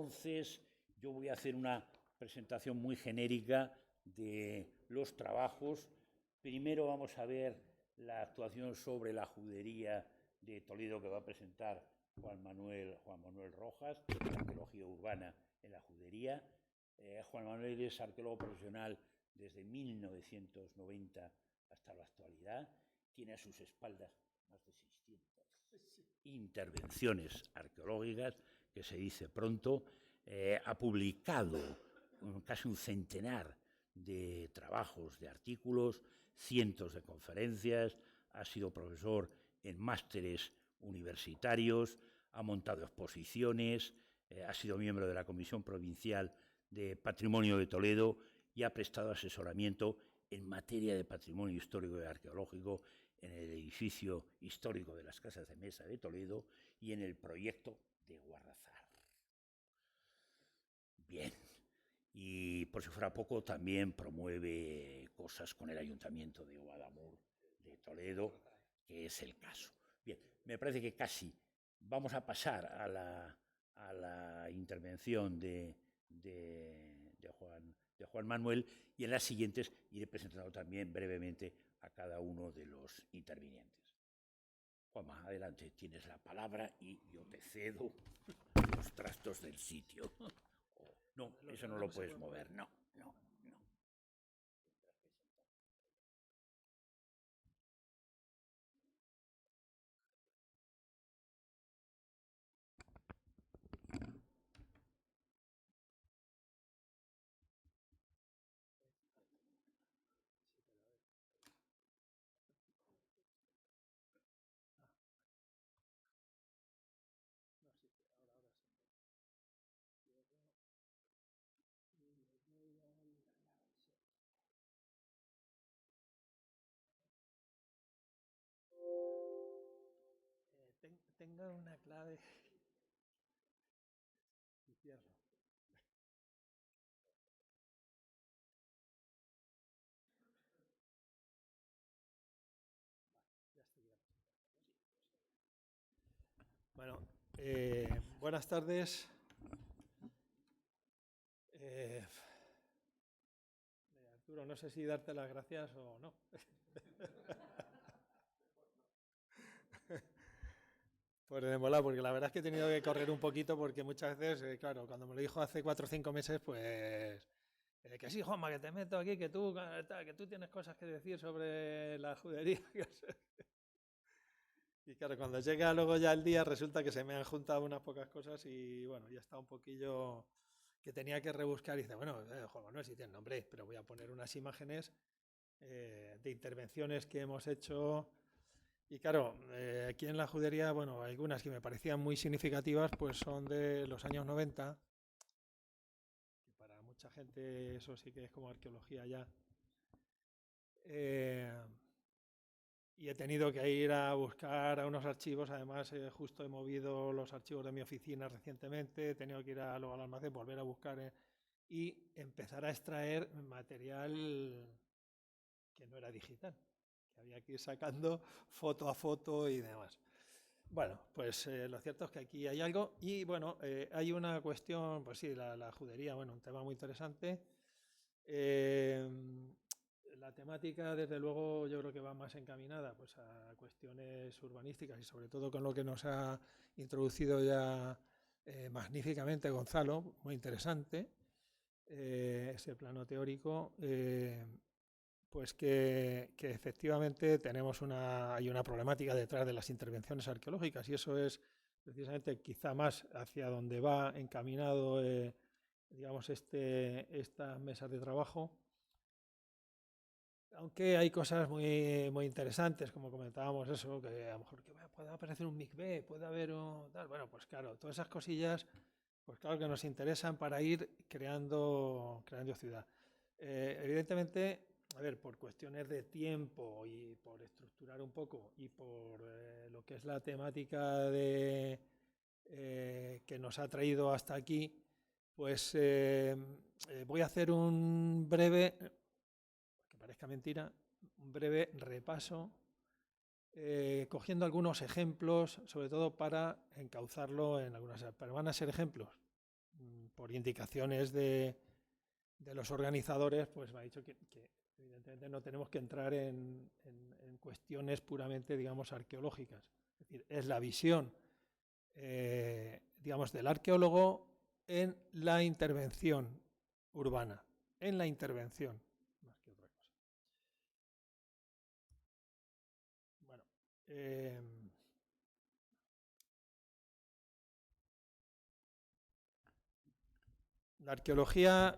Entonces, yo voy a hacer una presentación muy genérica de los trabajos. Primero vamos a ver la actuación sobre la judería de Toledo que va a presentar Juan Manuel Rojas, arqueología urbana en la judería. Juan Manuel es arqueólogo profesional desde 1990 hasta la actualidad. Tiene a sus espaldas más de 600 intervenciones arqueológicas, que se dice pronto. Ha publicado casi un centenar de trabajos, de artículos, cientos de conferencias, ha sido profesor en másteres universitarios, ha montado exposiciones, ha sido miembro de la Comisión Provincial de Patrimonio de Toledo y ha prestado asesoramiento en materia de patrimonio histórico y arqueológico en el edificio histórico de las Casas de Mesa de Toledo y en el proyecto de Guarrazar. Bien, y por si fuera poco, también promueve cosas con el Ayuntamiento de Guadamur de Toledo, que es el caso. Bien, me parece que casi vamos a pasar a la intervención de Juan Manuel, y en las siguientes iré presentando también brevemente a cada uno de los intervinientes. Juanma, adelante, tienes la palabra y yo te cedo los trastos del sitio. No, eso no lo puedes mover, no. Tenga una clave y cierro. Bueno, buenas tardes. Arturo, no sé si darte las gracias o no. Pues de mola, porque la verdad es que he tenido que correr un poquito porque muchas veces, claro, cuando me lo dijo hace 4 o 5 meses, pues que sí, Juanma, que te meto aquí, que tú tienes cosas que decir sobre la judería. Y claro, cuando llega luego ya el día, resulta que se me han juntado unas pocas cosas y bueno, ya está un poquillo que tenía que rebuscar. Y dice, bueno, Juan Manuel, sí tiene nombre, pero voy a poner unas imágenes de intervenciones que hemos hecho. Y claro, aquí en la judería, bueno, algunas que me parecían muy significativas, pues son de los años 90, que para mucha gente eso sí que es como arqueología ya. Y he tenido que ir a buscar a unos archivos, además justo he movido los archivos de mi oficina recientemente, he tenido que ir luego al almacén, volver a buscar y empezar a extraer material que no era digital, que había que ir sacando foto a foto y demás. Bueno, pues lo cierto es que aquí hay algo y bueno, hay una cuestión, pues sí, la judería, bueno, un tema muy interesante. La temática, desde luego, yo creo que va más encaminada pues, a cuestiones urbanísticas y sobre todo con lo que nos ha introducido ya magníficamente Gonzalo, muy interesante, ese plano teórico, pues que efectivamente hay una problemática detrás de las intervenciones arqueológicas y eso es precisamente quizá más hacia donde va encaminado digamos estas mesas de trabajo. Aunque hay cosas muy interesantes, como comentábamos eso, que a lo mejor que puede aparecer un MICB, puede haber un tal. Bueno, pues claro, todas esas cosillas, pues claro que nos interesan para ir creando ciudad. Evidentemente, a ver, por cuestiones de tiempo y por estructurar un poco y por lo que es la temática que nos ha traído hasta aquí, pues voy a hacer un breve, que parezca mentira, un breve repaso, cogiendo algunos ejemplos, sobre todo para encauzarlo en algunas, pero van a ser ejemplos por indicaciones de los organizadores, pues me ha dicho que evidentemente no tenemos que entrar en cuestiones puramente, digamos, arqueológicas. Es decir, es la visión, digamos, del arqueólogo en la intervención urbana, en la intervención, más que otra cosa. Bueno, la arqueología,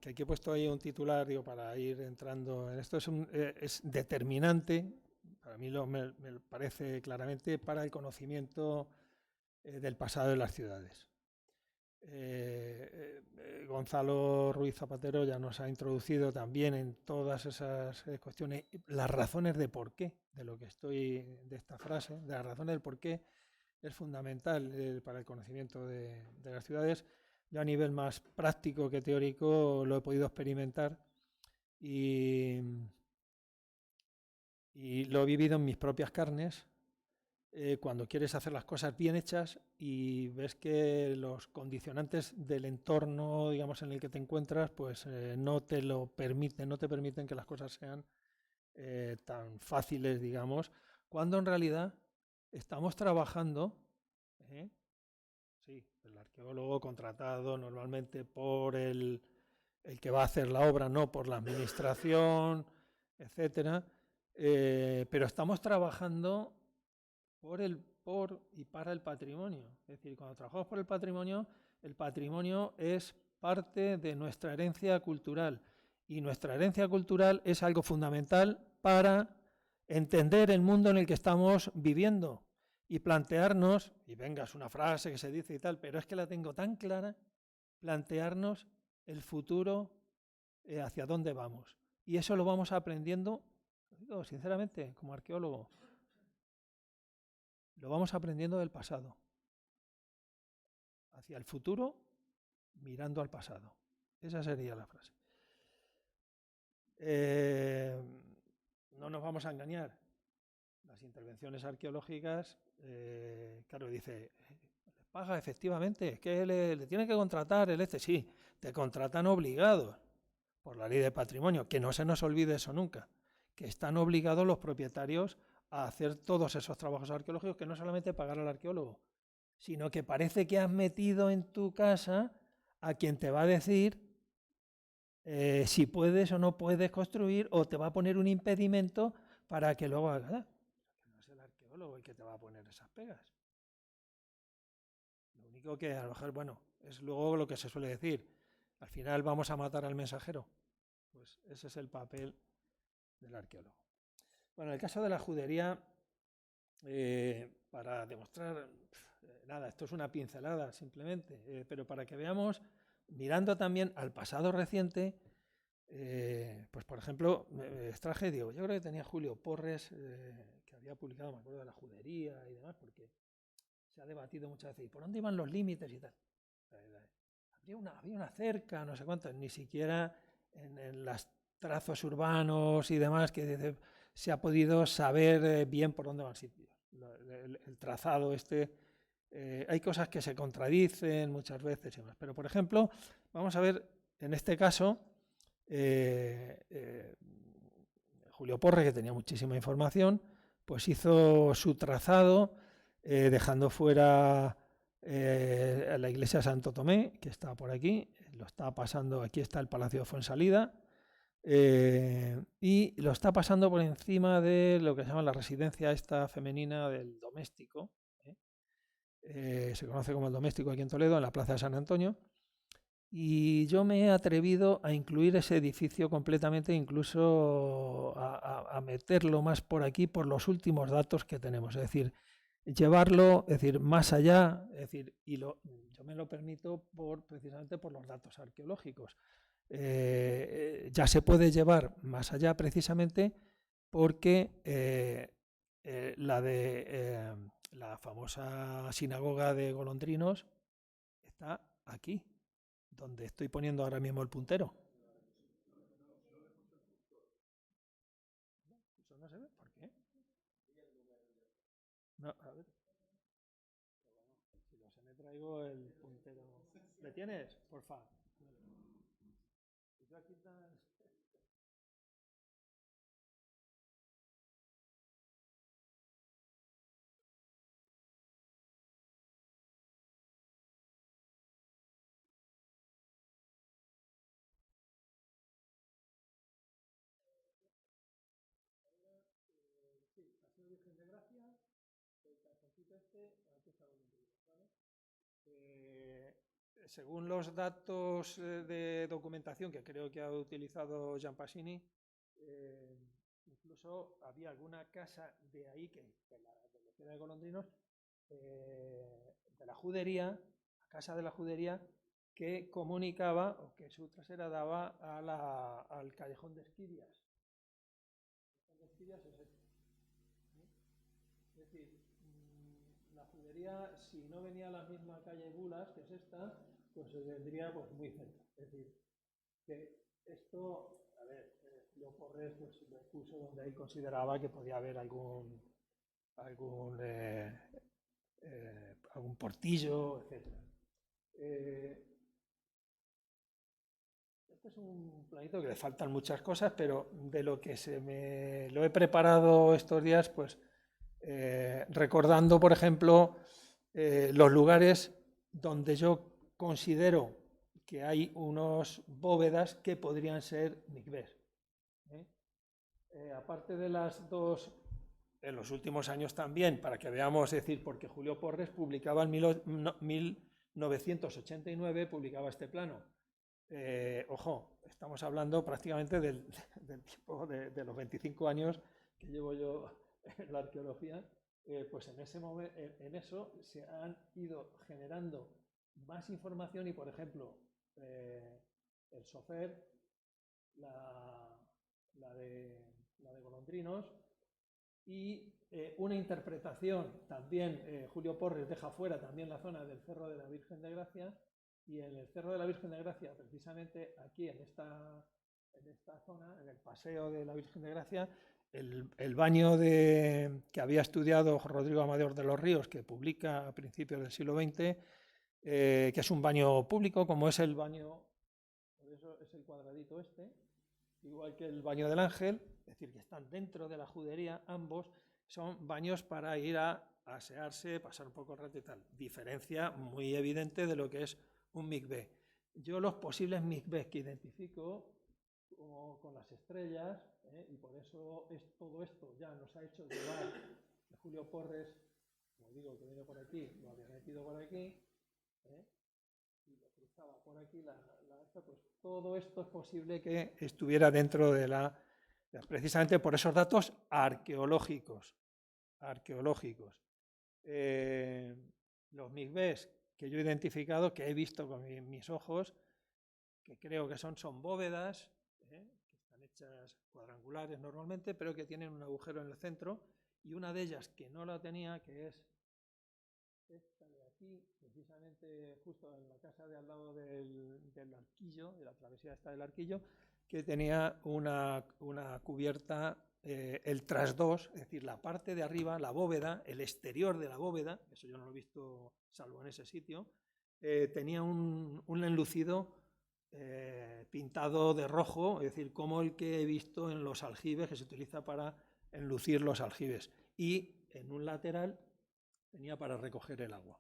que aquí he puesto ahí un titular, digo, para ir entrando en esto, es determinante, para mí me parece claramente, para el conocimiento del pasado de las ciudades. Gonzalo Ruiz Zapatero ya nos ha introducido también en todas esas cuestiones, las razones de por qué, de esta frase, de las razones del por qué es fundamental para el conocimiento de las ciudades. Yo a nivel más práctico que teórico lo he podido experimentar y lo he vivido en mis propias carnes. Cuando quieres hacer las cosas bien hechas y ves que los condicionantes del entorno, digamos, en el que te encuentras, pues no te permiten que las cosas sean tan fáciles, digamos, cuando en realidad estamos trabajando, sí, el arqueólogo contratado normalmente por el que va a hacer la obra, no por la administración, etcétera, pero estamos trabajando por y para el patrimonio. Es decir, cuando trabajamos por el patrimonio es parte de nuestra herencia cultural. Y nuestra herencia cultural es algo fundamental para entender el mundo en el que estamos viviendo y plantearnos, y venga, es una frase que se dice y tal, pero es que la tengo tan clara, plantearnos el futuro, hacia dónde vamos. Y eso lo vamos aprendiendo, digo, sinceramente, como arqueólogo, lo vamos aprendiendo del pasado, hacia el futuro, mirando al pasado. Esa sería la frase. No nos vamos a engañar. Las intervenciones arqueológicas, claro, dice, ¿les paga efectivamente? ¿Es que le tiene que contratar el este? Sí, te contratan obligados por la ley de patrimonio, que no se nos olvide eso nunca, que están obligados los propietarios a hacer todos esos trabajos arqueológicos, que no solamente pagar al arqueólogo, sino que parece que has metido en tu casa a quien te va a decir si puedes o no puedes construir, o te va a poner un impedimento para que luego hagas. No es el arqueólogo el que te va a poner esas pegas. Lo único que a lo mejor, bueno, es luego lo que se suele decir, al final vamos a matar al mensajero. Pues ese es el papel del arqueólogo. Bueno, en el caso de la judería, para demostrar, nada, esto es una pincelada simplemente, pero para que veamos, mirando también al pasado reciente, pues por ejemplo, extraje, digo, yo creo que tenía Julio Porres, que había publicado, me acuerdo de la judería y demás, porque se ha debatido muchas veces, ¿y por dónde iban los límites y tal? Había una cerca, no sé cuánto, ni siquiera en los trazos urbanos y demás, que se ha podido saber bien por dónde van sitios. El trazado hay cosas que se contradicen muchas veces y demás. Pero, por ejemplo, vamos a ver, en este caso, Julio Porre, que tenía muchísima información, pues hizo su trazado dejando fuera a la iglesia de Santo Tomé, que está por aquí, lo está pasando, aquí está el Palacio de Fuensalida, y lo está pasando por encima de lo que se llama la residencia esta femenina del doméstico, se conoce como el doméstico aquí en Toledo, en la Plaza de San Antonio, y yo me he atrevido a incluir ese edificio completamente, incluso a meterlo más por aquí por los últimos datos que tenemos, es decir, llevarlo, es decir, más allá, es decir, yo me lo permito precisamente por los datos arqueológicos. Ya se puede llevar más allá precisamente porque la famosa sinagoga de Golondrinos está aquí, donde estoy poniendo ahora mismo el puntero. ¿Eso no se ve? ¿Por qué? No, a ver. Si lo se me traigo el puntero. tienes? Porfa. Yo aquí sí, Paseo Virgen de Gracia, el calzoncito aquí está Golondrinos, ¿vale? Según los datos de documentación que creo que ha utilizado Jean Pasini, incluso había alguna casa de ahí, de la de Golondrinos, de la judería, la casa de la judería, que comunicaba o que su trasera daba al callejón de Esquivias. El callejón de Esquivias es este. Es decir, la judería, si no venía a la misma calle Bulas, que es esta, pues se vendría pues, muy cerca. Es decir, que esto, a ver, Julio Porres pues, lo puso donde él consideraba que podía haber algún portillo, etc. Este es un planito que le faltan muchas cosas, pero de lo que lo he preparado estos días, pues recordando, por ejemplo, los lugares donde yo considero que hay unos bóvedas que podrían ser mikvés. Aparte de las dos, en los últimos años también, para que veamos, es decir, porque Julio Porres publicaba en 1989, publicaba este plano. Ojo, estamos hablando prácticamente del tiempo de los 25 años que llevo yo en la arqueología, pues en eso se han ido generando más información y, por ejemplo, el Sofer, la de Golondrinos, y una interpretación también, Julio Porres deja fuera también la zona del Cerro de la Virgen de Gracia, y en el Cerro de la Virgen de Gracia, precisamente aquí en esta zona, en el Paseo de la Virgen de Gracia, el baño que había estudiado Rodrigo Amador de los Ríos, que publica a principios del siglo XX, que es un baño público, como es el baño, por eso es el cuadradito este, igual que el baño del Ángel, es decir, que están dentro de la judería, ambos son baños para ir a asearse, pasar un poco el rato y tal. Diferencia muy evidente de lo que es un mikvé. Yo los posibles mikvés que identifico, como con las estrellas, y por eso todo esto ya nos ha hecho llevar Julio Porres, como digo, que viene por aquí, lo había metido por aquí, y lo cruzaba por aquí, pues todo esto es posible que estuviera dentro de precisamente por esos datos arqueológicos. Los mikvés que yo he identificado, que he visto con mis ojos, que creo que son bóvedas, que están hechas cuadrangulares normalmente, pero que tienen un agujero en el centro, y una de ellas que no la tenía, que es esta de aquí, precisamente justo en la casa de al lado del Arquillo, de la travesía esta del Arquillo, que tenía una cubierta, el trasdós, es decir, la parte de arriba, la bóveda, el exterior de la bóveda, eso yo no lo he visto salvo en ese sitio, tenía un enlucido pintado de rojo, es decir, como el que he visto en los aljibes, que se utiliza para enlucir los aljibes, y en un lateral tenía para recoger el agua.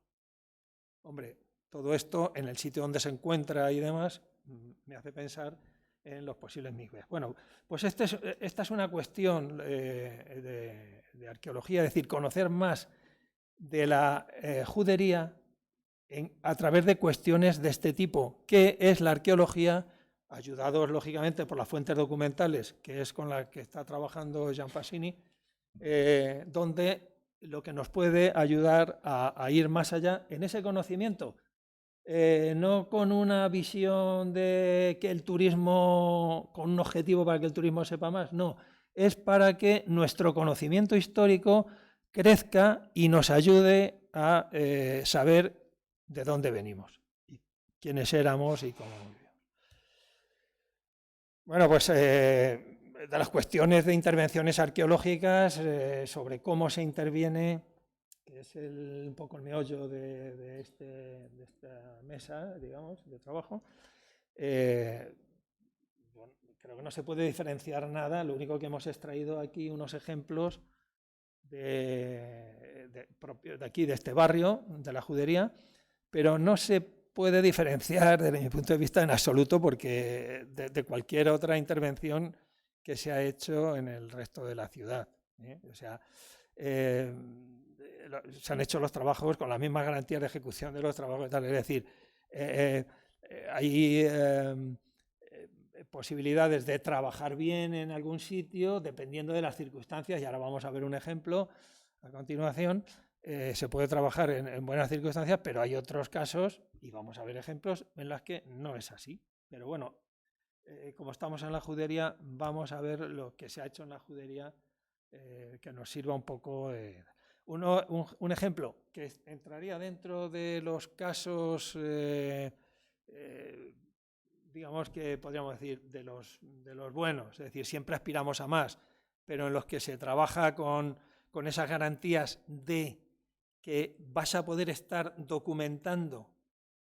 Hombre, todo esto en el sitio donde se encuentra y demás me hace pensar en los posibles mikvés. Bueno, pues esta es una cuestión de arqueología, es decir, conocer más de la judería a través de cuestiones de este tipo. ¿Qué es la arqueología? Ayudados, lógicamente, por las fuentes documentales, que es con la que está trabajando Jean Pasini, donde lo que nos puede ayudar a ir más allá en ese conocimiento, no con una visión de que el turismo, con un objetivo para que el turismo sepa más, no, es para que nuestro conocimiento histórico crezca y nos ayude a saber de dónde venimos, y quiénes éramos y cómo vivíamos. Bueno, pues de las cuestiones de intervenciones arqueológicas, sobre cómo se interviene, que es un poco el meollo de esta mesa, digamos, de trabajo, bueno, creo que no se puede diferenciar nada. Lo único que hemos extraído aquí unos ejemplos de aquí, de este barrio, de la Judería, pero no se puede diferenciar desde mi punto de vista en absoluto porque de cualquier otra intervención que se ha hecho en el resto de la ciudad. O sea, se han hecho los trabajos con las mismas garantías de ejecución de los trabajos y tal. Es decir, hay posibilidades de trabajar bien en algún sitio dependiendo de las circunstancias, y ahora vamos a ver un ejemplo a continuación. Se puede trabajar en buenas circunstancias, pero hay otros casos, y vamos a ver ejemplos, en los que no es así. Pero bueno, como estamos en la Judería, vamos a ver lo que se ha hecho en la Judería, que nos sirva un poco. Un ejemplo que entraría dentro de los casos, digamos que podríamos decir, de los buenos, es decir, siempre aspiramos a más, pero en los que se trabaja con esas garantías de que vas a poder estar documentando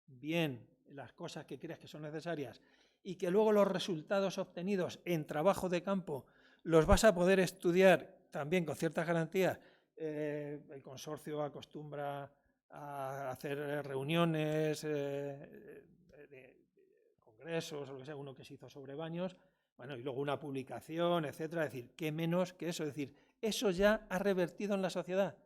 bien las cosas que creas que son necesarias y que luego los resultados obtenidos en trabajo de campo los vas a poder estudiar también con ciertas garantías. El consorcio acostumbra a hacer reuniones, congresos o lo que sea, uno que se hizo sobre baños, bueno, y luego una publicación, etcétera. Es decir, qué menos que eso. Es decir, eso ya ha revertido en la sociedad.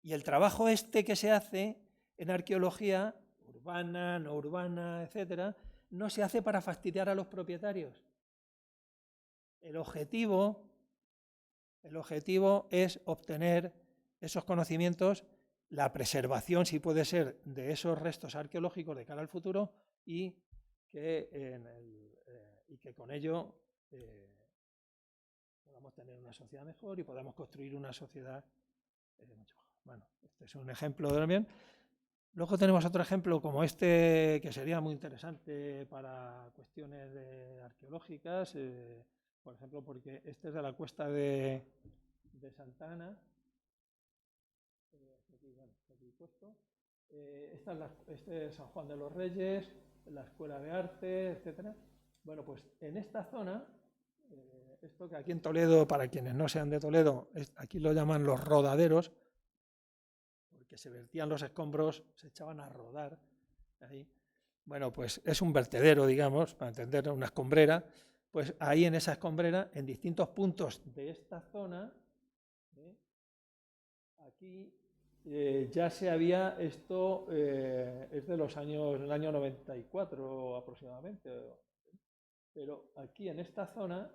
Y el trabajo que se hace en arqueología, urbana, no urbana, etcétera, no se hace para fastidiar a los propietarios. El objetivo es obtener esos conocimientos, la preservación, si puede ser, de esos restos arqueológicos de cara al futuro y que con ello podamos tener una sociedad mejor y podamos construir una sociedad mucho mejor. Bueno, este es un ejemplo de lo bien. Luego tenemos otro ejemplo como este que sería muy interesante para cuestiones arqueológicas, por ejemplo, porque este es de la cuesta de Santa Ana. Este es San Juan de los Reyes, la Escuela de Arte, etcétera. Bueno, pues en esta zona, esto que aquí en Toledo, para quienes no sean de Toledo, aquí lo llaman los rodaderos, porque se vertían los escombros, se echaban a rodar ahí. Bueno, pues es un vertedero, digamos, para entender, una escombrera. Pues ahí en esa escombrera, en distintos puntos de esta zona, aquí ya se había, esto es de los años, del año 94 aproximadamente, pero aquí en esta zona,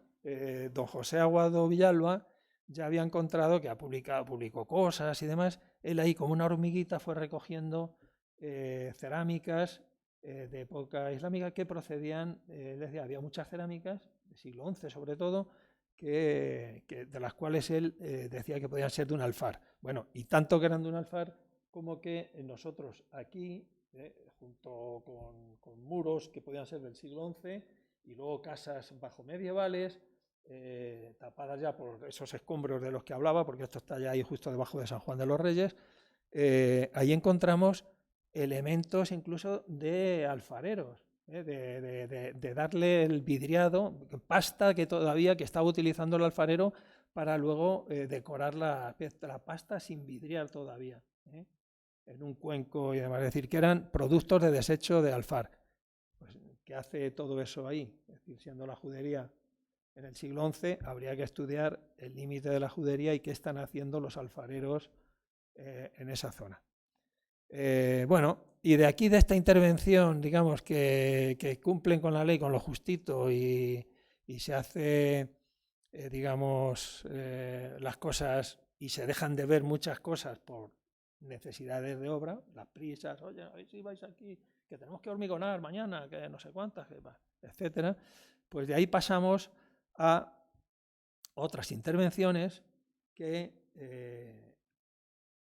don José Aguado Villalba ya había encontrado que publicó cosas y demás. Él ahí como una hormiguita fue recogiendo cerámicas de época islámica que procedían, decía, había muchas cerámicas del siglo XI sobre todo, de las cuales él decía que podían ser de un alfar. Bueno, y tanto que eran de un alfar como que nosotros aquí, junto con muros que podían ser del siglo XI y luego casas bajo medievales, tapadas ya por esos escombros de los que hablaba, porque esto está ya ahí justo debajo de San Juan de los Reyes, ahí encontramos elementos incluso de alfareros, de darle el vidriado, pasta que estaba utilizando el alfarero para luego decorar la pasta sin vidriar todavía, en un cuenco y demás. Es decir, que eran productos de desecho de alfar. Pues, ¿qué hace todo eso ahí? Es decir, siendo la Judería en el siglo XI, habría que estudiar el límite de la Judería y qué están haciendo los alfareros en esa zona. Bueno, y de aquí, de esta intervención, digamos, que cumplen con la ley, con lo justito, y se hace, digamos, las cosas, y se dejan de ver muchas cosas por necesidades de obra, las prisas, oye, a ver si vais aquí, que tenemos que hormigonar mañana, que no sé cuántas, etcétera. Pues de ahí pasamos a otras intervenciones que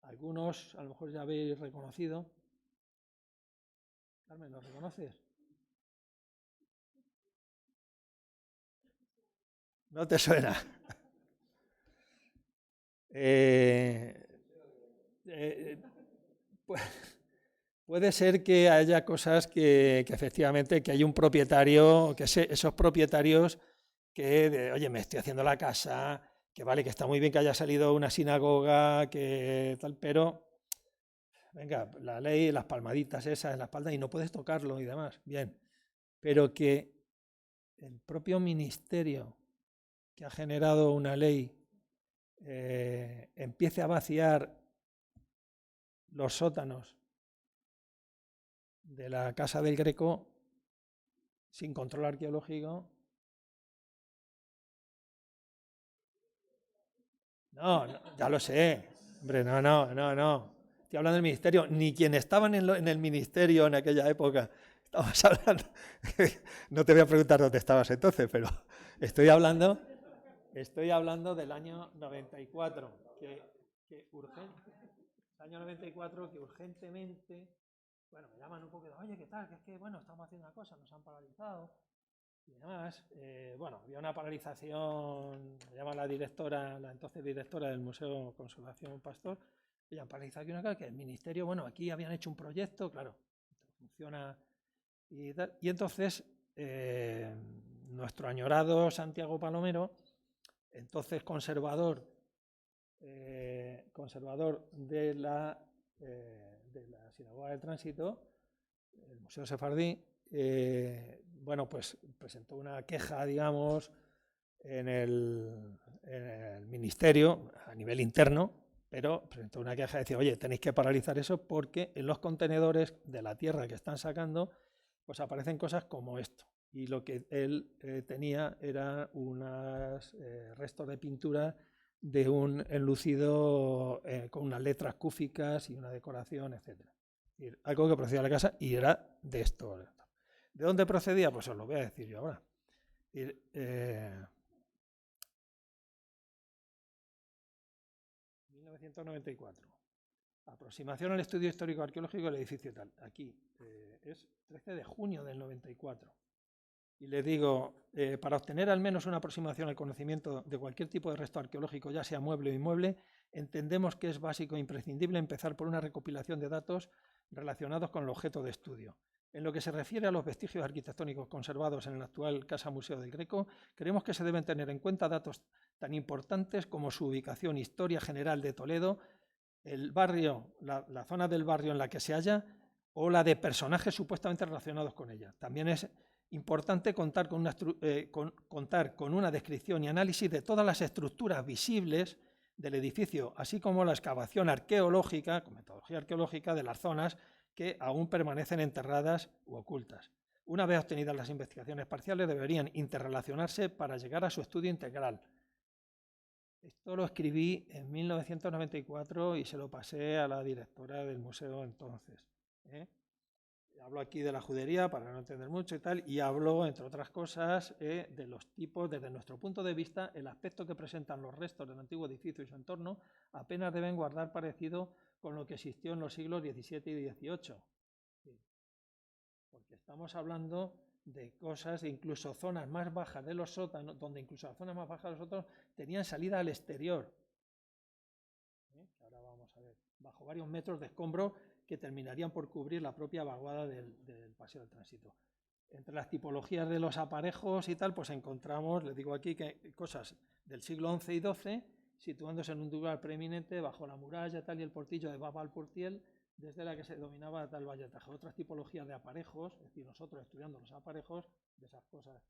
algunos a lo mejor ya habéis reconocido. Carmen, ¿lo reconoces? ¿No te suena? puede ser que haya cosas que efectivamente que hay un propietario, que esos propietarios que, oye, me estoy haciendo la casa, que vale, que está muy bien que haya salido una sinagoga, que tal, pero venga, la ley, las palmaditas esas en la espalda y no puedes tocarlo y demás, bien, pero que el propio ministerio que ha generado una ley empiece a vaciar los sótanos de la Casa del Greco sin control arqueológico. No, ya lo sé. Hombre, no. Estoy hablando del ministerio. Ni quien estaban en el ministerio en aquella época. Estamos hablando. No te voy a preguntar dónde estabas entonces, pero estoy hablando del año 94. Año 94 que urgentemente, bueno, me llaman un poco de, oye, ¿qué tal? Que es que, bueno, estamos haciendo una cosa, nos han paralizado y demás. Bueno, había una paralización, me llama la directora, la entonces directora del Museo Conservación Pastor, y han paralizado aquí una cosa, que el ministerio, bueno, aquí habían hecho un proyecto, claro, funciona y tal. Y entonces, nuestro añorado Santiago Palomero, entonces conservador de la Sinagoga del Tránsito, el Museo Sefardí, bueno, pues presentó una queja, digamos, en el ministerio a nivel interno, pero presentó una queja y decía, oye, tenéis que paralizar eso porque en los contenedores de la tierra que están sacando, pues aparecen cosas como esto. Y lo que él tenía era unos restos de pintura de un enlucido con unas letras cúficas y una decoración, etc. Algo que procedía de la casa y era de esto. ¿De dónde procedía? Pues os lo voy a decir yo ahora. 1994. Aproximación al estudio histórico arqueológico del edificio tal. Aquí es 13 de junio del 94. Y les digo, para obtener al menos una aproximación al conocimiento de cualquier tipo de resto arqueológico, ya sea mueble o inmueble, entendemos que es básico e imprescindible empezar por una recopilación de datos relacionados con el objeto de estudio. En lo que se refiere a los vestigios arquitectónicos conservados en el actual Casa Museo del Greco, creemos que se deben tener en cuenta datos tan importantes como su ubicación, historia general de Toledo, el barrio, la zona del barrio en la que se halla o la de personajes supuestamente relacionados con ella. También es importante contar con una descripción y análisis de todas las estructuras visibles del edificio, así como la excavación arqueológica, con metodología arqueológica, de las zonas que aún permanecen enterradas u ocultas. Una vez obtenidas las investigaciones parciales, deberían interrelacionarse para llegar a su estudio integral. Esto lo escribí en 1994 y se lo pasé a la directora del museo entonces. Hablo aquí de la judería para no entender mucho y tal, y hablo, entre otras cosas, de los tipos, desde nuestro punto de vista, el aspecto que presentan los restos del antiguo edificio y su entorno apenas deben guardar parecido con lo que existió en los siglos XVII y XVIII. Sí. Porque estamos hablando de cosas, incluso zonas más bajas de los sótanos, donde incluso las zonas más bajas de los sótanos tenían salida al exterior. Ahora vamos a ver, bajo varios metros de escombro que terminarían por cubrir la propia vaguada del paseo del tránsito. Entre las tipologías de los aparejos y tal, pues encontramos, les digo aquí, que cosas del siglo XI y XII, situándose en un lugar preeminente bajo la muralla tal y el portillo de Bab al-Portiel, desde la que se dominaba tal valle de Tajo. Otras tipologías de aparejos, es decir, nosotros estudiando los aparejos, de esas cosas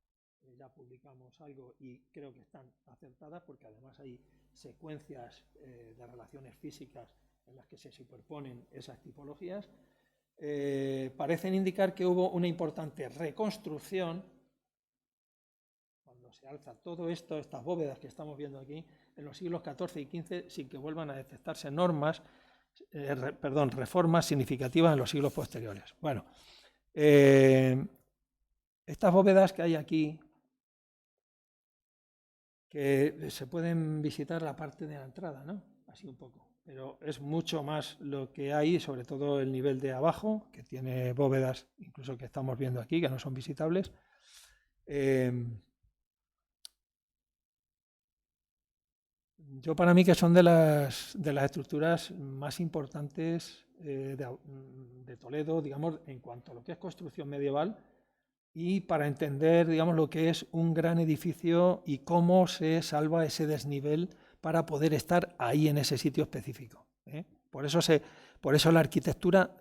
ya publicamos algo y creo que están acertadas porque además hay secuencias de relaciones físicas en las que se superponen esas tipologías, parecen indicar que hubo una importante reconstrucción cuando se alza todo esto, estas bóvedas que estamos viendo aquí, en los siglos XIV y XV, sin que vuelvan a detectarse reformas significativas en los siglos posteriores. Bueno, estas bóvedas que hay aquí, que se pueden visitar la parte de la entrada, ¿no? Así un poco. Pero es mucho más lo que hay, sobre todo el nivel de abajo, que tiene bóvedas, incluso que estamos viendo aquí, que no son visitables. Yo para mí que son de las estructuras más importantes de Toledo, digamos, en cuanto a lo que es construcción medieval y para entender, digamos, lo que es un gran edificio y cómo se salva ese desnivel para poder estar ahí en ese sitio específico. Por eso la arquitectura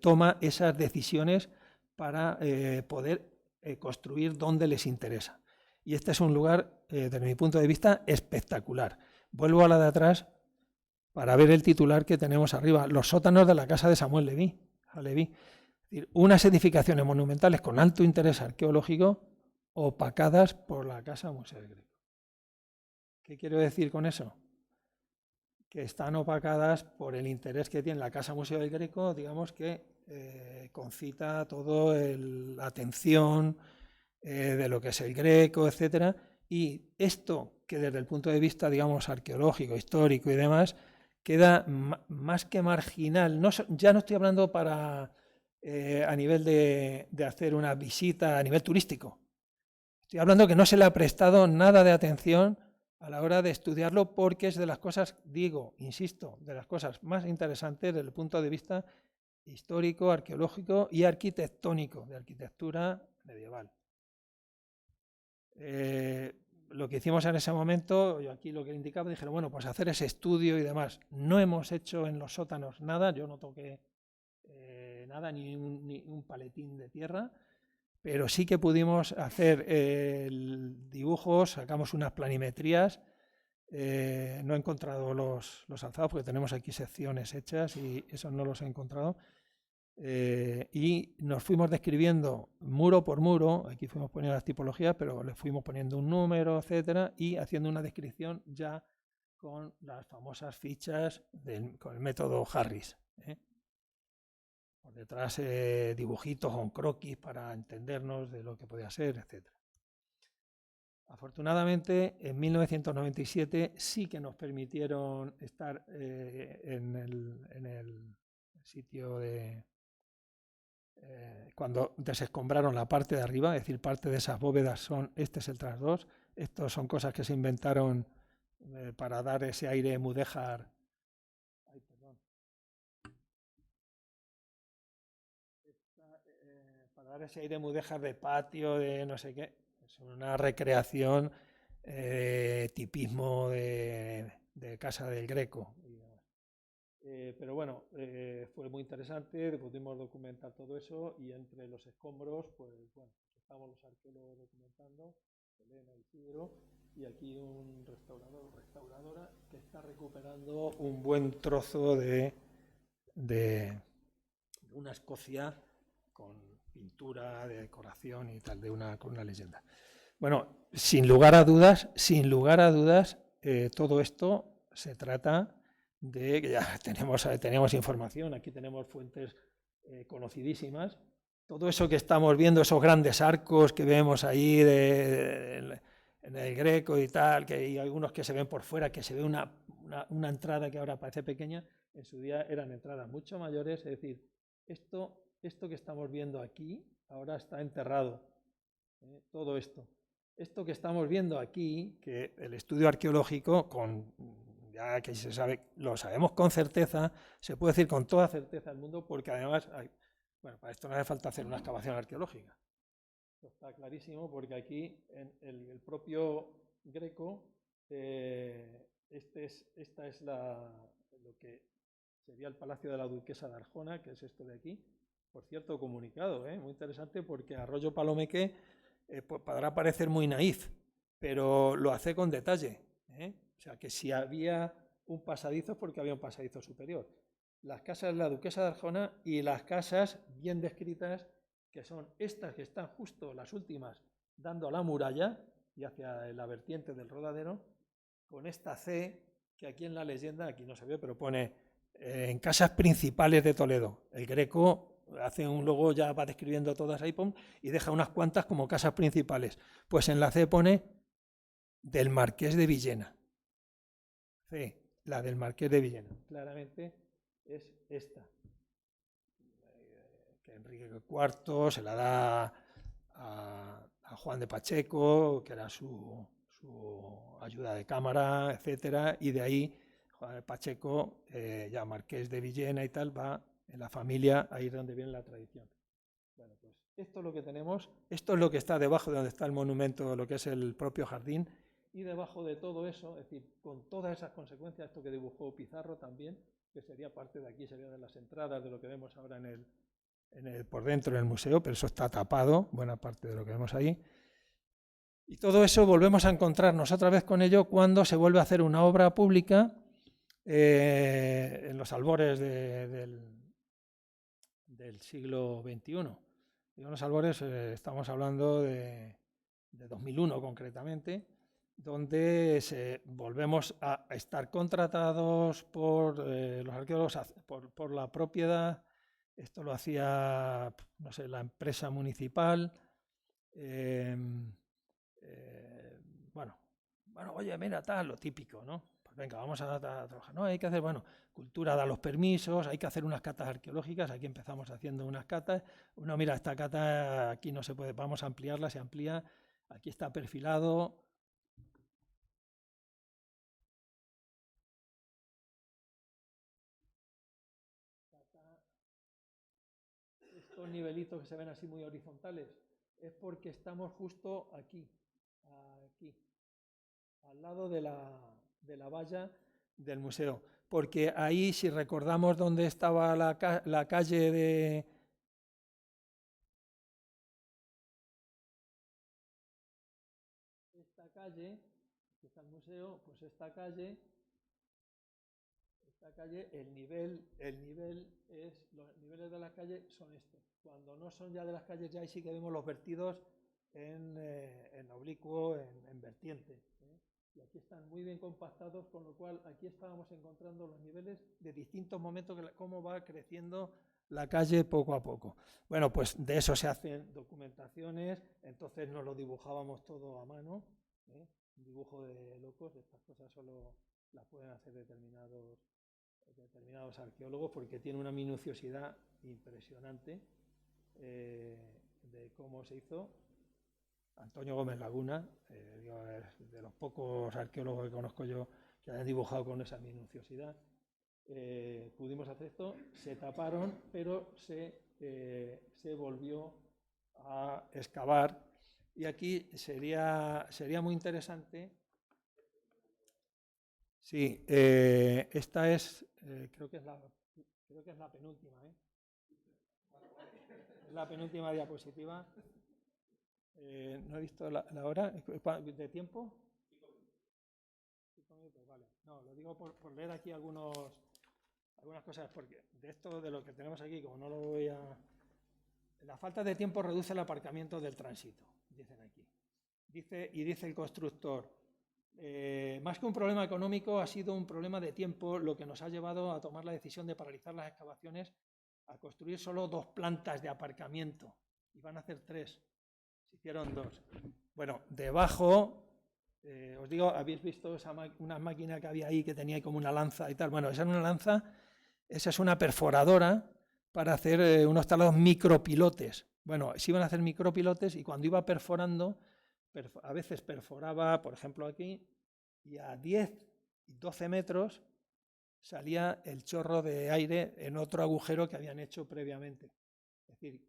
toma esas decisiones para poder construir donde les interesa. Y este es un lugar, desde mi punto de vista, espectacular. Vuelvo a la de atrás para ver el titular que tenemos arriba, los sótanos de la casa de Samuel Leví. Es decir, unas edificaciones monumentales con alto interés arqueológico opacadas por la Casa Museo del Greco. ¿Qué quiero decir con eso? Que están opacadas por el interés que tiene la Casa Museo del Greco, digamos que concita toda la atención de lo que es el Greco, etcétera, y esto que desde el punto de vista, digamos, arqueológico, histórico y demás, queda más que marginal. Ya no estoy hablando a nivel de hacer una visita a nivel turístico. Estoy hablando que no se le ha prestado nada de atención a la hora de estudiarlo porque es de las cosas, insisto, de las cosas más interesantes desde el punto de vista histórico, arqueológico y arquitectónico, de arquitectura medieval. Lo que hicimos en ese momento, yo aquí lo que indicaba, dijeron, bueno, pues hacer ese estudio y demás. No hemos hecho en los sótanos nada, yo no toqué nada, ni un paletín de tierra, pero sí que pudimos hacer dibujos, sacamos unas planimetrías, no he encontrado los alzados porque tenemos aquí secciones hechas y esos no los he encontrado. Y nos fuimos describiendo muro por muro, aquí fuimos poniendo las tipologías, pero le fuimos poniendo un número, etcétera, y haciendo una descripción ya con las famosas fichas con el método Harris. Por detrás dibujitos o croquis para entendernos de lo que podía ser, etcétera. Afortunadamente, en 1997 sí que nos permitieron estar en el sitio de... cuando desescombraron la parte de arriba, es decir, parte de esas bóvedas este es el trasdós, estos son cosas que se inventaron para dar ese aire mudéjar. Ay, perdón. Para dar ese aire mudéjar de patio, de no sé qué, es una recreación, tipismo de Casa del Greco. Pero bueno, fue muy interesante, pudimos documentar todo eso y entre los escombros, pues bueno, estamos los arqueólogos documentando, Elena y Isidro, y aquí un restaurador o restauradora que está recuperando un buen trozo de una Escocia con pintura, de decoración y tal, con una leyenda. Bueno, sin lugar a dudas, todo esto se trata de que ya tenemos información, aquí tenemos fuentes conocidísimas. Todo eso que estamos viendo, esos grandes arcos que vemos ahí en el Greco y tal, que hay algunos que se ven por fuera, que se ve una entrada que ahora parece pequeña, en su día eran entradas mucho mayores, es decir, esto que estamos viendo aquí ahora está enterrado, todo esto. Esto que estamos viendo aquí, que el estudio arqueológico, ya que se sabe, lo sabemos con certeza, se puede decir con toda certeza del mundo, porque además, para esto no hace falta hacer una excavación arqueológica. Esto está clarísimo, porque aquí en el propio Greco, esta es lo que sería el Palacio de la Duquesa de Arjona, que es esto de aquí. Por cierto, comunicado, muy interesante, porque Arroyo Palomeque podrá parecer muy naif, pero lo hace con detalle. O sea, que si había un pasadizo es porque había un pasadizo superior. Las casas de la Duquesa de Arjona y las casas bien descritas, que son estas que están justo las últimas, dando a la muralla y hacia la vertiente del Rodadero, con esta C, que aquí en la leyenda, aquí no se ve, pero pone en casas principales de Toledo. El Greco hace un logo, ya va describiendo todas ahí, y deja unas cuantas como casas principales. Pues en la C pone del Marqués de Villena. C, la del Marqués de Villena. Claramente es esta. Que Enrique IV se la da a Juan de Pacheco, que era su su ayuda de cámara, etcétera, y de ahí Pacheco, ya marqués de Villena y tal, va en la familia, ahí es donde viene la tradición. Bueno, pues esto es lo que tenemos, esto es lo que está debajo de donde está el monumento, lo que es el propio jardín, y debajo de todo eso, es decir, con todas esas consecuencias, esto que dibujó Pizarro también, que sería parte de aquí, sería de las entradas de lo que vemos ahora por dentro en el museo, pero eso está tapado, buena parte de lo que vemos ahí. Y todo eso volvemos a encontrarnos otra vez con ello cuando se vuelve a hacer una obra pública en los albores del siglo XXI. En los albores estamos hablando de 2001 concretamente, donde volvemos a estar contratados por los arqueólogos por la propiedad. Esto lo hacía, no sé, la empresa municipal. Bueno, oye, mira, tal, lo típico, ¿no? Pues venga, vamos a trabajar. No, hay que hacer, bueno, cultura da los permisos, hay que hacer unas catas arqueológicas. Aquí empezamos haciendo unas catas. Uno, mira, esta cata aquí no se puede, vamos a ampliarla, se amplía. Aquí está perfilado. Estos nivelitos que se ven así muy horizontales es porque estamos justo aquí, al lado de la valla del museo. Porque ahí, si recordamos dónde estaba la calle de... Esta calle, aquí está el museo, pues esta calle, los niveles de la calle son estos. Cuando no son ya de las calles, ya ahí sí que vemos los vertidos en oblicuo, en vertiente. Y aquí están muy bien compactados, con lo cual aquí estábamos encontrando los niveles de distintos momentos, cómo va creciendo la calle poco a poco. Bueno, pues de eso se hacen documentaciones, entonces nos lo dibujábamos todo a mano, un dibujo de locos. Estas cosas solo las pueden hacer determinados arqueólogos porque tiene una minuciosidad impresionante de cómo se hizo. Antonio Gómez Laguna, de los pocos arqueólogos que conozco yo que han dibujado con esa minuciosidad. Pudimos hacer esto, se taparon, pero se volvió a excavar. Y aquí sería muy interesante. Sí, esta es, creo que es la penúltima. Es la penúltima diapositiva. No he visto la hora. ¿De tiempo? 5 minutos, vale. No, lo digo por leer aquí algunas cosas, porque de esto, de lo que tenemos aquí, como no lo voy a... La falta de tiempo reduce el aparcamiento del tránsito, dicen aquí. Dice el constructor, más que un problema económico, ha sido un problema de tiempo lo que nos ha llevado a tomar la decisión de paralizar las excavaciones, a construir solo 2 plantas de aparcamiento. Y van a hacer 3. Se hicieron 2. Bueno, debajo, os digo, habéis visto una máquina que había ahí que tenía como una lanza y tal. Bueno, esa era una lanza, esa es una perforadora para hacer unos talados micropilotes. Bueno, se iban a hacer micropilotes y cuando iba perforando, a veces perforaba, por ejemplo aquí, y a 10 y 12 metros salía el chorro de aire en otro agujero que habían hecho previamente. Es decir,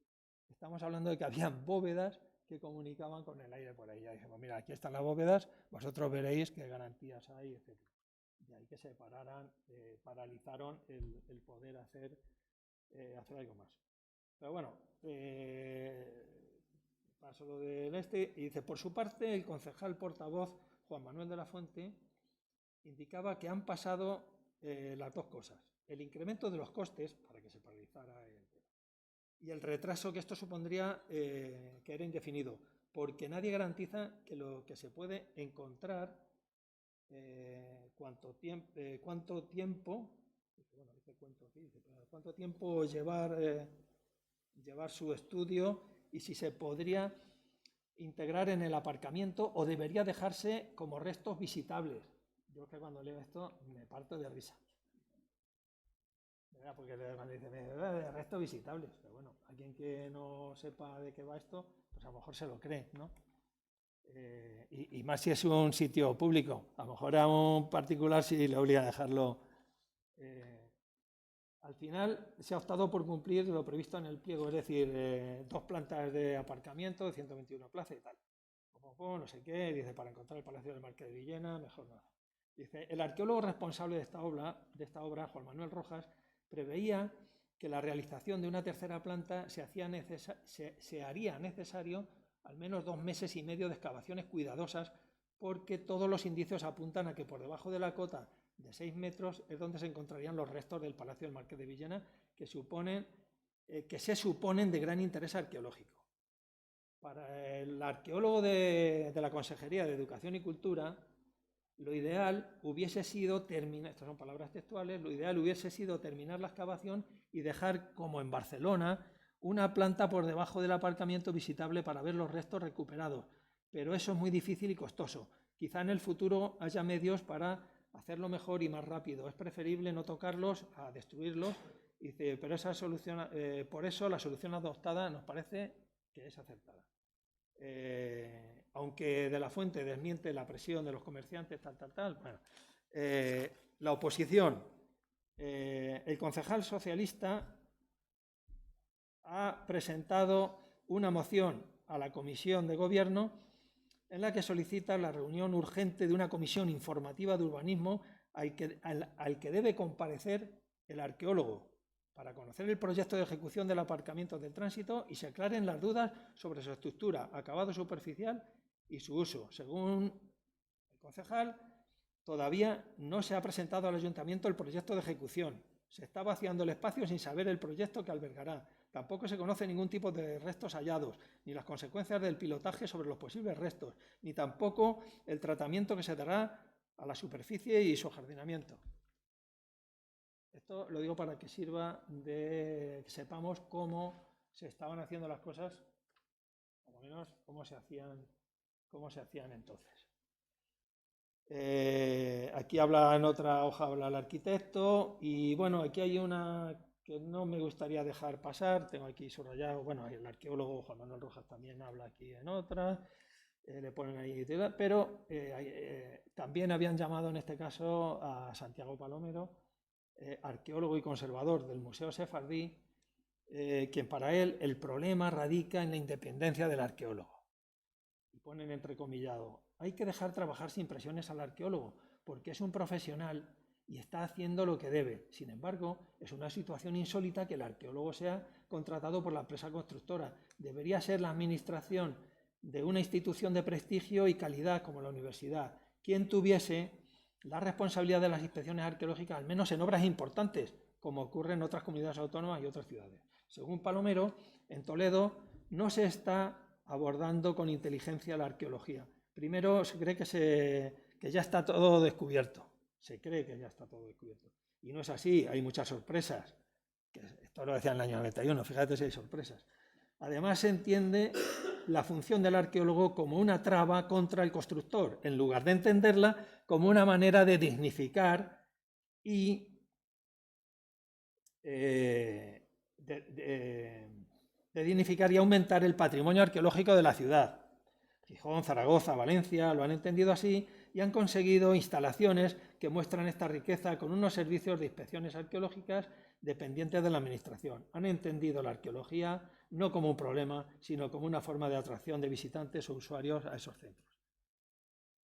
estamos hablando de que habían bóvedas que comunicaban con el aire por ahí. Ya dijimos, mira, aquí están las bóvedas, vosotros veréis qué garantías hay, etc. De ahí que se paralizaron el poder hacer algo más. Pero bueno, paso lo del y dice, por su parte, el concejal portavoz Juan Manuel de la Fuente indicaba que han pasado las 2 cosas. El incremento de los costes para que se paralizara y el retraso que esto supondría, que era indefinido, porque nadie garantiza que lo que se puede encontrar, cuánto tiempo llevar su estudio y si se podría integrar en el aparcamiento o debería dejarse como restos visitables. Yo que cuando leo esto me parto de risa. Porque cuando dice restos visitables, pero bueno, alguien que no sepa de qué va esto, pues a lo mejor se lo cree, ¿no? Y más si es un sitio público. A lo mejor a un particular sí le obliga a dejarlo. Al final se ha optado por cumplir lo previsto en el pliego, es decir, 2 plantas de aparcamiento, de 121 plazas y tal. No sé qué, dice, para encontrar el Palacio del Marqués de Villena, mejor nada. Dice, el arqueólogo responsable de esta obra, Juan Manuel Rojas, preveía que la realización de una tercera planta se haría necesario al menos 2 meses y medio de excavaciones cuidadosas, porque todos los indicios apuntan a que por debajo de la cota de 6 metros es donde se encontrarían los restos del Palacio del Marqués de Villena, que se suponen de gran interés arqueológico. Para el arqueólogo de la Consejería de Educación y Cultura, lo ideal hubiese sido terminar, estas son palabras textuales, lo ideal hubiese sido terminar la excavación y dejar, como en Barcelona, una planta por debajo del aparcamiento visitable para ver los restos recuperados. Pero eso es muy difícil y costoso. Quizá en el futuro haya medios para hacerlo mejor y más rápido. Es preferible no tocarlos a destruirlos. Pero por eso la solución adoptada nos parece que es acertada. Aunque de la Fuente desmiente la presión de los comerciantes, bueno, la oposición, el concejal socialista ha presentado una moción a la Comisión de Gobierno en la que solicita la reunión urgente de una comisión informativa de urbanismo al que debe comparecer el arqueólogo para conocer el proyecto de ejecución del aparcamiento del tránsito y se aclaren las dudas sobre su estructura, acabado superficial y su uso. Según el concejal, todavía no se ha presentado al ayuntamiento el proyecto de ejecución. Se está vaciando el espacio sin saber el proyecto que albergará. Tampoco se conoce ningún tipo de restos hallados, ni las consecuencias del pilotaje sobre los posibles restos, ni tampoco el tratamiento que se dará a la superficie y su ajardinamiento. Esto lo digo para que sirva de que sepamos cómo se estaban haciendo las cosas, o al menos cómo se hacían entonces. Aquí habla, en otra hoja habla el arquitecto, y bueno, aquí hay una que no me gustaría dejar pasar, tengo aquí subrayado, bueno, el arqueólogo Juan Manuel Rojas también habla aquí en otra, le ponen ahí, pero también habían llamado en este caso a Santiago Palomero, arqueólogo y conservador del Museo Sefardí, quien para él el problema radica en la independencia del arqueólogo. Y ponen entrecomillado, hay que dejar trabajar sin presiones al arqueólogo, porque es un profesional y está haciendo lo que debe. Sin embargo, es una situación insólita que el arqueólogo sea contratado por la empresa constructora. Debería ser la administración de una institución de prestigio y calidad como la universidad quien tuviese la responsabilidad de las inspecciones arqueológicas, al menos en obras importantes, como ocurre en otras comunidades autónomas y otras ciudades. Según Palomero, en Toledo no se está abordando con inteligencia la arqueología. Primero se cree que ya está todo descubierto. Se cree que ya está todo descubierto. Y no es así, hay muchas sorpresas. Esto lo decía en el año 91, fíjate si hay sorpresas. Además se entiende la función del arqueólogo como una traba contra el constructor, en lugar de entenderla como una manera de dignificar y aumentar el patrimonio arqueológico de la ciudad. Gijón, Zaragoza, Valencia lo han entendido así y han conseguido instalaciones que muestran esta riqueza con unos servicios de inspecciones arqueológicas dependientes de la administración. Han entendido la arqueología no como un problema, sino como una forma de atracción de visitantes o usuarios a esos centros.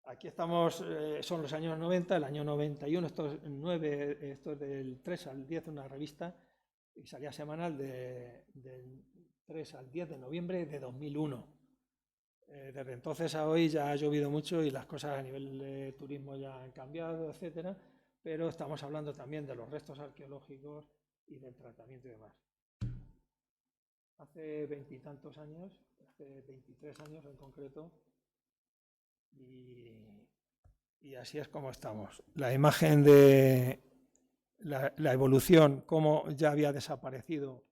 Aquí estamos, son los años 90, el año 91, esto es del 3 al 10, una revista, y salía semanal del 3 al 10 de noviembre de 2001. Desde entonces a hoy ya ha llovido mucho y las cosas a nivel de turismo ya han cambiado, etcétera, pero estamos hablando también de los restos arqueológicos y del tratamiento y demás. Hace 20 y tantos años, hace 23 años en concreto, y así es como estamos. La imagen de la evolución, cómo ya había desaparecido,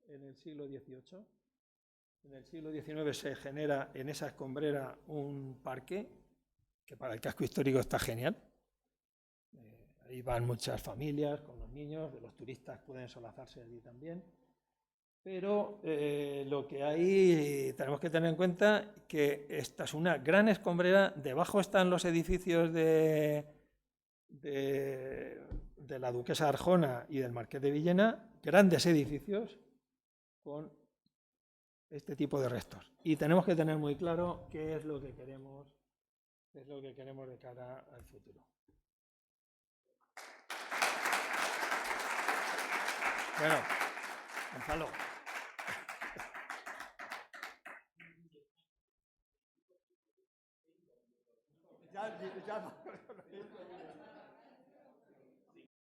en el siglo XVIII. En el siglo XIX se genera en esa escombrera un parque que para el casco histórico está genial. Ahí van muchas familias con los niños, los turistas pueden solazarse allí también. Pero lo que hay, tenemos que tener en cuenta que esta es una gran escombrera. Debajo están los edificios de la Duquesa de Arjona y del Marqués de Villena, grandes edificios con este tipo de restos. Y tenemos que tener muy claro qué es lo que queremos de cara al futuro. Bueno, Gonzalo. Ya